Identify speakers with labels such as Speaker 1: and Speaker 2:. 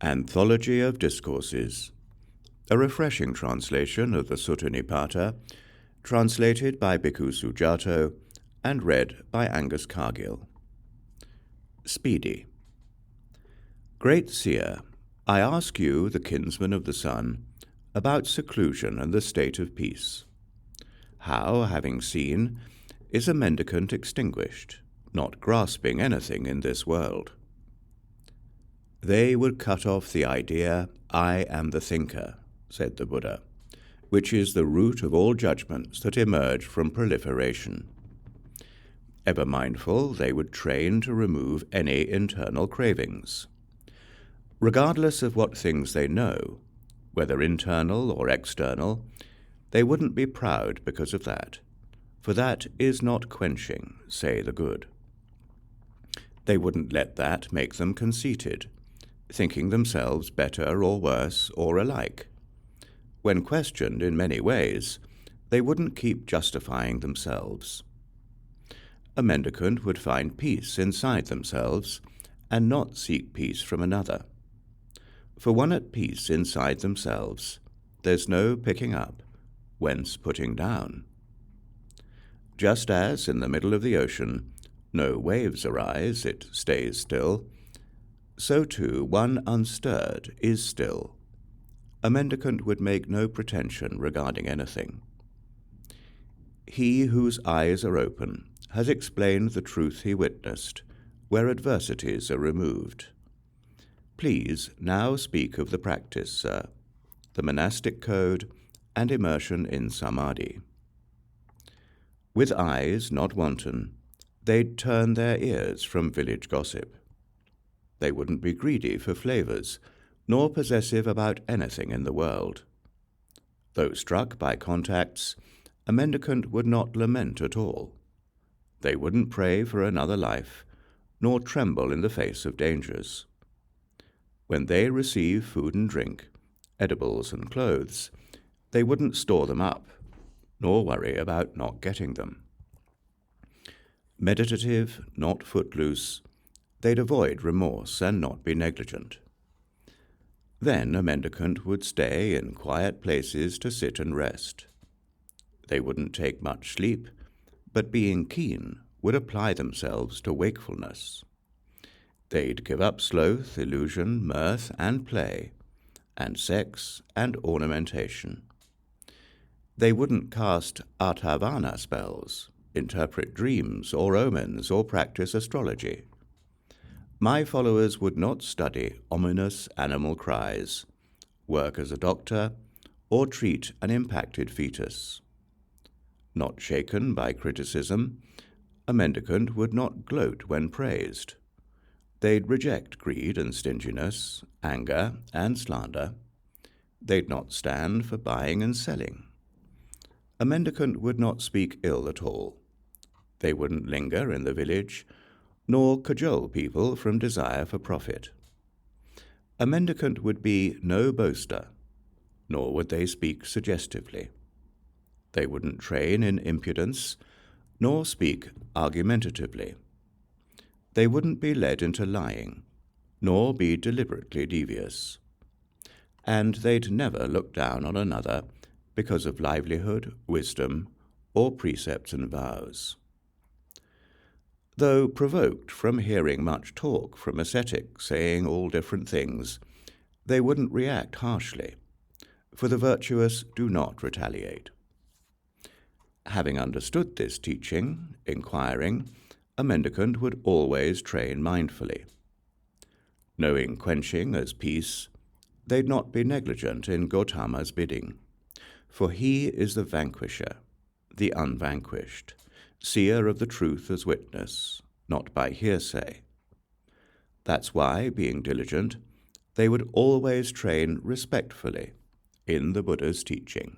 Speaker 1: Anthology of Discourses, a refreshing translation of the Sutta Nipāta, translated by Bhikkhu Sujato and read by Angus Cargill. Speedy. Great Seer, I ask you, the kinsman of the sun, about seclusion and the state of peace. How, having seen, is a mendicant extinguished, not grasping anything in this world? They would cut off the idea, I am the thinker, said the Buddha, which is the root of all judgments that emerge from proliferation. Ever mindful, they would train to remove any internal cravings. Regardless of what things they know, whether internal or external, they wouldn't be proud because of that, for that is not quenching, say the good. They wouldn't let that make them conceited, thinking themselves better or worse or alike. When questioned in many ways, they wouldn't keep justifying themselves. A mendicant would find peace inside themselves and not seek peace from another. For one at peace inside themselves, there's no picking up, whence putting down. Just as in the middle of the ocean, no waves arise, it stays still, so too one unstirred is still. A mendicant would make no pretension regarding anything. He whose eyes are open has explained the truth he witnessed, where adversities are removed. Please now speak of the practice, sir, the monastic code, and immersion in samadhi. With eyes not wanton, they'd turn their ears from village gossip. They wouldn't be greedy for flavors, nor possessive about anything in the world. Though struck by contacts, a mendicant would not lament at all. They wouldn't pray for another life, nor tremble in the face of dangers. When they receive food and drink, edibles and clothes, they wouldn't store them up, nor worry about not getting them. Meditative, not footloose, they'd avoid remorse and not be negligent. Then a mendicant would stay in quiet places to sit and rest. They wouldn't take much sleep, but being keen, would apply themselves to wakefulness. They'd give up sloth, illusion, mirth, and play, and sex and ornamentation. They wouldn't cast Aṭṭhakavagga spells, interpret dreams or omens, or practice astrology. My followers would not study ominous animal cries, work as a doctor, or treat an impacted fetus. Not shaken by criticism, a mendicant would not gloat when praised. They'd reject greed and stinginess, anger and slander. They'd not stand for buying and selling. A mendicant would not speak ill at all. They wouldn't linger in the village, nor cajole people from desire for profit. A mendicant would be no boaster, nor would they speak suggestively. They wouldn't train in impudence, nor speak argumentatively. They wouldn't be led into lying, nor be deliberately devious. And they'd never look down on another because of livelihood, wisdom, or precepts and vows. Though provoked from hearing much talk from ascetics saying all different things, they wouldn't react harshly, for the virtuous do not retaliate. Having understood this teaching, inquiring, a mendicant would always train mindfully. Knowing quenching as peace, they'd not be negligent in Gautama's bidding, for he is the vanquisher, the unvanquished, seer of the truth as witness, not by hearsay. That's why, being diligent, they would always train respectfully in the Buddha's teaching.